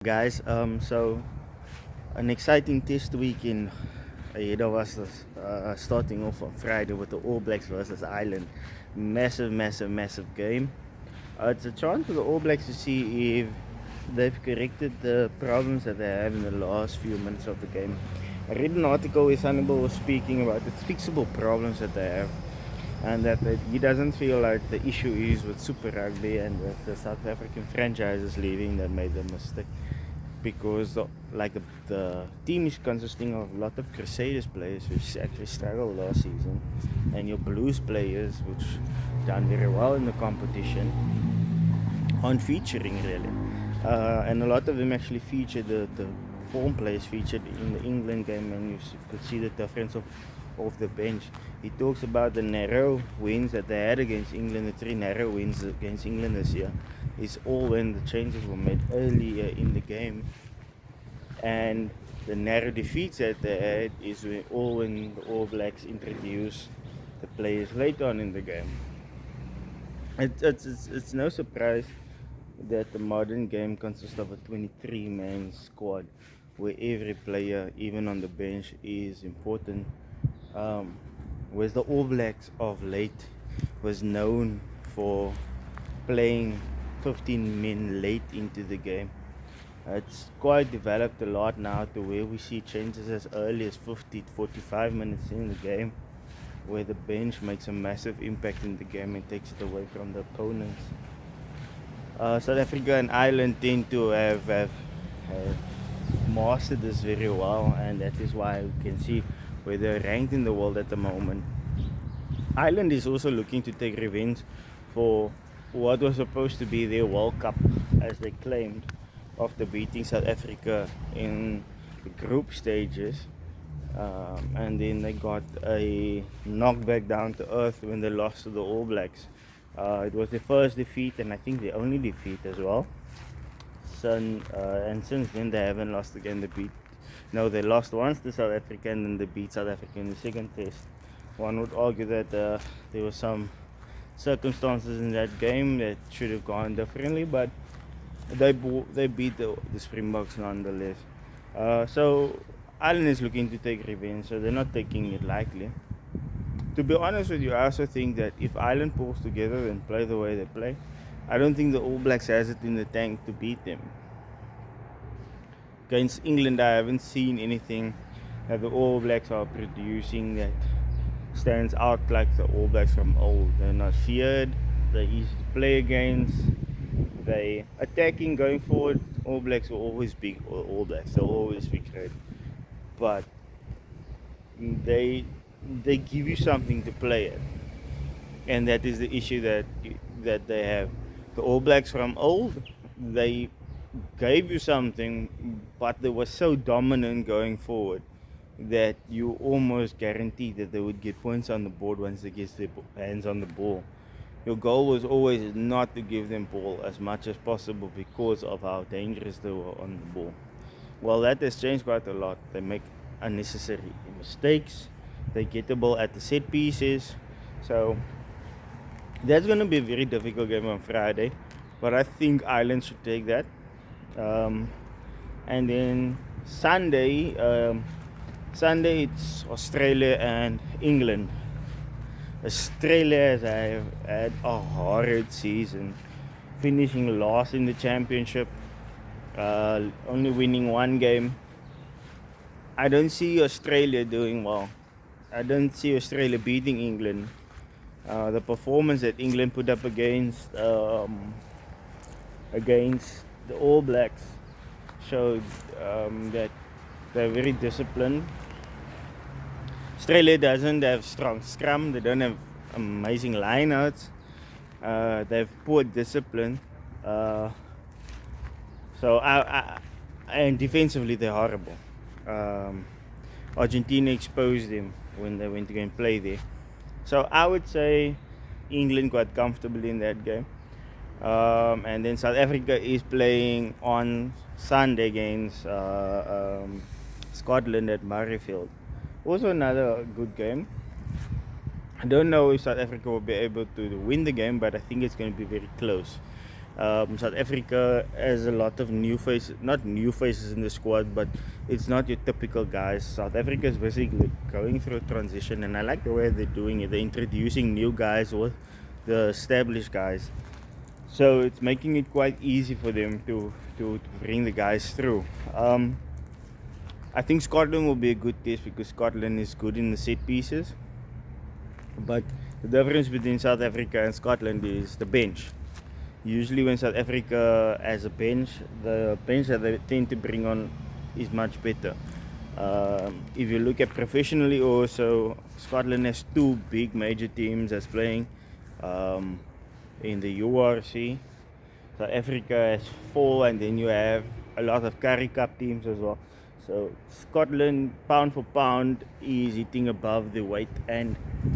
Guys. So an exciting test week in ahead of us, starting off on Friday with the All Blacks versus Ireland. Massive game. It's a chance for the All Blacks to see if they've corrected the problems that they have in the last few minutes of the game. I read an article where Sanibel was speaking about the fixable problems that they have, and that he doesn't feel like the issue is with Super Rugby and with the South African franchises leaving that made the mistake, because the team is consisting of a lot of Crusaders players which actually struggled last season, and your Blues players which done very well in the competition aren't featuring really, and a lot of them actually featured the form players featured in the England game, and you could see the difference of the bench. He talks about the narrow wins that they had against England, the three narrow wins against England this year. It's all when the changes were made earlier in the game, and the narrow defeats that they had is when the All Blacks introduce the players later on in the game. It's no surprise that the modern game consists of a 23-man squad where every player, even on the bench, is important. Whereas the All Blacks of late was known for playing 15 men late into the game. It's quite developed a lot now to where we see changes as early as 50 to 45 minutes in the game, where the bench makes a massive impact in the game and takes it away from the opponents. South Africa and Ireland tend to have mastered this very well, and that is why we can see where they're ranked in the world at the moment. Ireland is also looking to take revenge for what was supposed to be their World Cup, as they claimed, after beating South Africa in the group stages. And then they got a knockback down to earth when they lost to the All Blacks. It was their first defeat, and I think their only defeat as well. And since then they haven't lost again. They lost once to South Africa, and then they beat South Africa in the second test. One would argue that there were some circumstances in that game that should have gone differently, but they beat the Springboks nonetheless. So Ireland is looking to take revenge, so they're not taking it lightly. To be honest with you, I also think that if Ireland pulls together and play the way they play, I don't think the All Blacks has it in the tank to beat them. Against England, I haven't seen anything that the All Blacks are producing that stands out like the All Blacks from old. They're not feared, they're easy to play against, they attacking going forward. All Blacks will always be All Blacks, they'll always be great, but they give you something to play at, and that is the issue that they have. The All Blacks from old, they gave you something, but they were so dominant going forward that you almost guaranteed that they would get points on the board once they get their hands on the ball. Your goal was always not to give them ball as much as possible because of how dangerous they were on the ball. Well, that has changed quite a lot. They make unnecessary mistakes. They get the ball at the set pieces. So that's going to be a very difficult game on Friday, but I think Ireland should take that. And then Sunday it's Australia and England. Australia has had a horrid season, finishing last in the championship, only winning one game. I don't see Australia doing well. I don't see Australia beating England. The performance that England put up against the All Blacks showed that they're very disciplined. Australia doesn't have strong scrum. They don't have amazing lineouts. They have poor discipline. And defensively they're horrible. Argentina exposed them when they went to go and play there. So I would say England quite comfortably in that game. And then South Africa is playing on Sunday against Scotland at Murrayfield. Also another good game. I don't know if South Africa will be able to win the game, but I think it's going to be very close. South Africa has a lot of new faces, not new faces in the squad, but it's not your typical guys. South Africa is basically going through a transition, and I like the way they're doing it. They're introducing new guys with the established guys, so it's making it quite easy for them to bring the guys through. I think Scotland will be a good test because Scotland is good in the set pieces, but the difference between South Africa and Scotland is the bench. Usually, when South Africa has a bench, the bench that they tend to bring on is much better. If you look at professionally, also Scotland has two big major teams that's playing um, in the URC. South Africa has four, and then you have a lot of Currie Cup teams as well. So Scotland, pound for pound, is hitting above the weight, and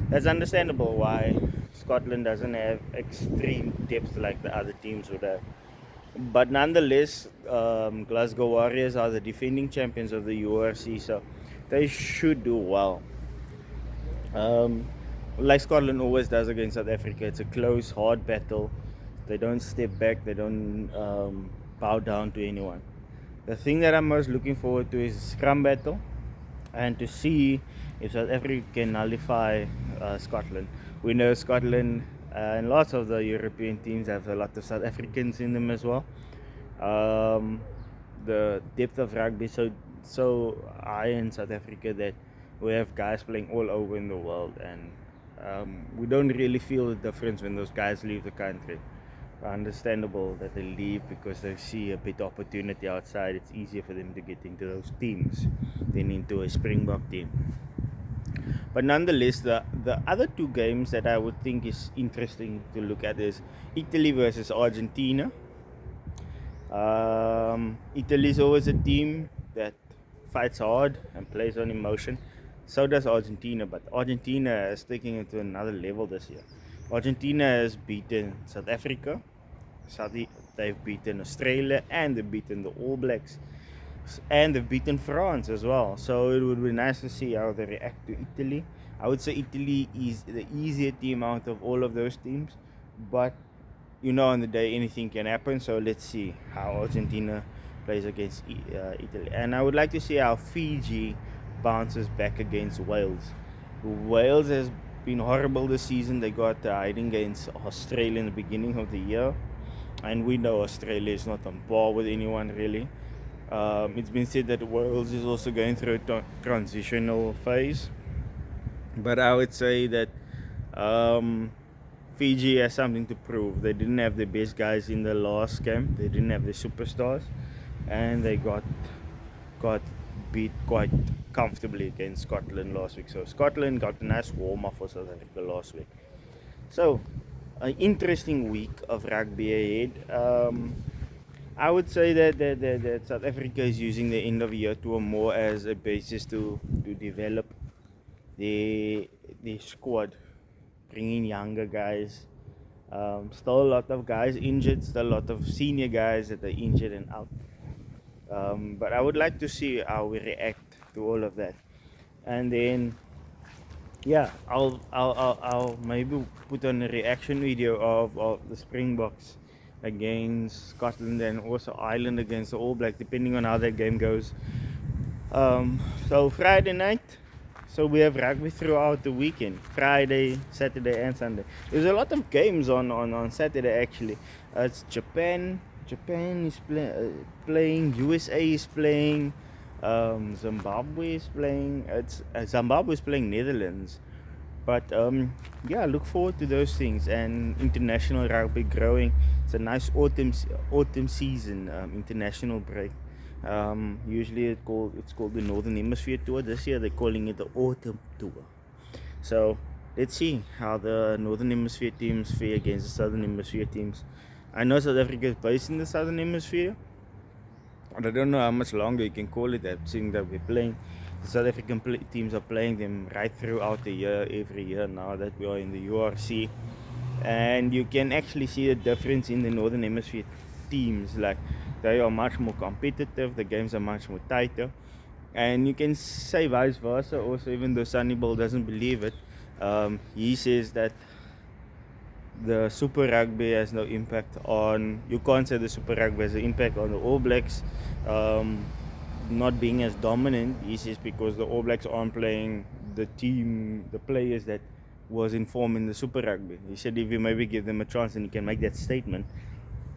that's understandable why Scotland doesn't have extreme depth like the other teams would have. But nonetheless, Glasgow Warriors are the defending champions of the URC, so they should do well. Like Scotland always does against South Africa, it's a close, hard battle. They don't step back, they don't bow down to anyone. The thing that I'm most looking forward to is scrum battle, and to see if South Africa can nullify Scotland. We know Scotland and lots of the European teams have a lot of South Africans in them as well. The depth of rugby so high in South Africa that we have guys playing all over in the world, and we don't really feel the difference when those guys leave the country. Understandable that they leave because they see a bit opportunity outside. It's easier for them to get into those teams than into a Springbok team. But nonetheless, the other two games that I would think is interesting to look at is Italy versus Argentina. Italy is always a team that fights hard and plays on emotion. So does Argentina, but Argentina is taking it to another level this year. Argentina has beaten South Africa, they've beaten Australia, and they've beaten the All Blacks, and they've beaten France as well. So it would be nice to see how they react to Italy. I would say Italy is the easier team out of all of those teams, but on the day anything can happen. So let's see how Argentina plays against Italy, and I would like to see how Fiji bounces back against Wales. Wales has been horrible this season. They got hiding against Australia in the beginning of the year, and we know Australia is not on par with anyone really. It's been said that Wales is also going through a transitional phase, but I would say that Fiji has something to prove. They didn't have the best guys in the last camp. They didn't have the superstars, and they got beat quite comfortably against Scotland last week. So Scotland got a nice warm up for South Africa last week. So an interesting week of rugby ahead. I would say that South Africa is using the end of the year tour more as a basis to develop the squad, bringing younger guys. Still a lot of guys injured, still a lot of senior guys that are injured and out. But I would like to see how we react to all of that, and then I'll maybe put on a reaction video of the Springboks against Scotland and also Ireland against the All Blacks, depending on how that game goes. So Friday night, so we have rugby throughout the weekend, Friday, Saturday and Sunday. There's a lot of games on Saturday actually. It's Japan is playing, USA is playing, Zimbabwe is playing, Zimbabwe is playing Netherlands. But look forward to those things, and international rugby growing. It's a nice autumn season, international break. Usually it's called the Northern Hemisphere Tour. This year they're calling it the Autumn Tour. So let's see how the Northern Hemisphere teams fare against the Southern Hemisphere teams. I know South Africa is based in the Southern Hemisphere, and I don't know how much longer you can call it that, seeing that we're playing. The South African teams are playing them right throughout the year, every year now that we are in the URC. And you can actually see the difference in the Northern Hemisphere teams. Like, they are much more competitive, the games are much more tighter. And you can say vice versa also, even though Sunnyball doesn't believe it. He says that the Super Rugby has no impact on. You can't say the Super Rugby has an impact on the All Blacks um, not being as dominant. Is just because the All Blacks aren't playing the players that was in form in the Super Rugby. He said if you maybe give them a chance, then you can make that statement.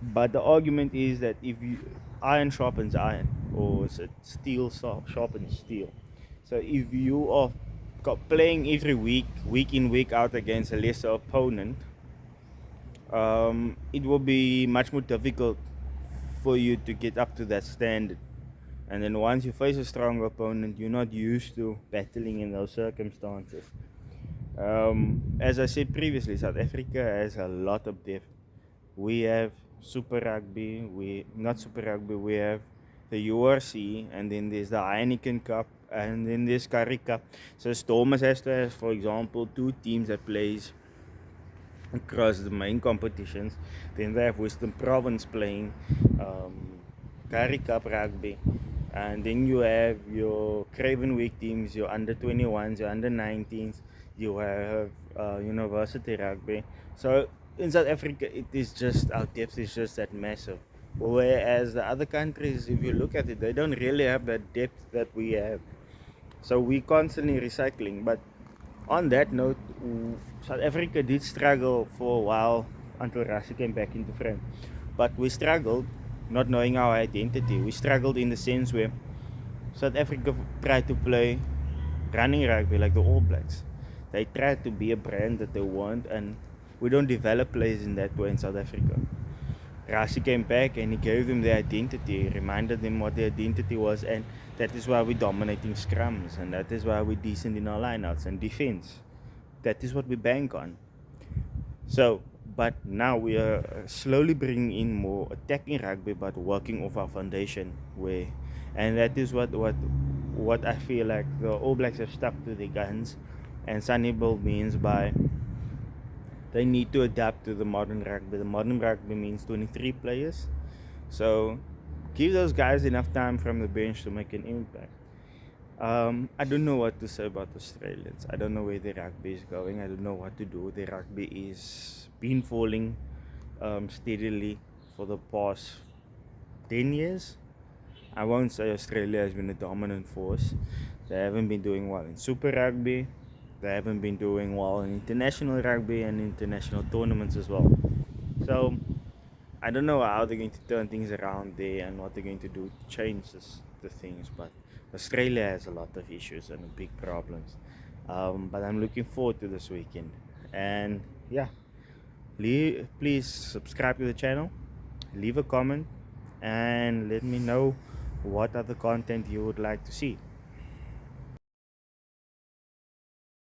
But the argument is that if you iron sharpens iron, or is it steel sharpens steel. So if you are playing every week, week in week out against a lesser opponent, it will be much more difficult for you to get up to that standard. And then once you face a strong opponent, you're not used to battling in those circumstances. As I said previously, South Africa has a lot of depth. We have Super Rugby, we not Super Rugby, we have the URC, and then there's the Heineken Cup, and then there's Curry Cup. So Stormers has to have, for example, two teams that plays across the main competitions. Then they have Western Province playing Curry Cup rugby, and then you have your Craven Week teams, your under 21s, your under 19s. You have University Rugby. So in South Africa, it is just our depth is just that massive. Whereas the other countries, if you look at it, they don't really have that depth that we have. So we constantly recycling. But on that note, South Africa did struggle for a while until Russia came back into frame. But we struggled not knowing our identity. We struggled in the sense where South Africa tried to play running rugby like the All Blacks. They tried to be a brand that they want, and we don't develop players in that way in South Africa. Rashi came back and he gave them their identity, he reminded them what their identity was, and that is why we're dominating scrums, and that is why we're decent in our lineouts and defense. That is what we bank on. So, but now we are slowly bringing in more attacking rugby, but working off our foundation way, and that is what I feel like the All Blacks have stuck to their guns, and Sunnyball means by they need to adapt to the modern rugby. The modern rugby means 23 players, so give those guys enough time from the bench to make an impact. I don't know what to say about Australians. I don't know where their rugby is going. I don't know what to do. Their rugby is been falling steadily for the past 10 years. I won't say Australia has been a dominant force. They haven't been doing well in Super Rugby. They haven't been doing well in international rugby and international tournaments as well. So I don't know how they're going to turn things around there and what they're going to do to change the things. But Australia has a lot of issues and big problems. But I'm looking forward to this weekend. And yeah, please subscribe to the channel, leave a comment, and let me know what other content you would like to see.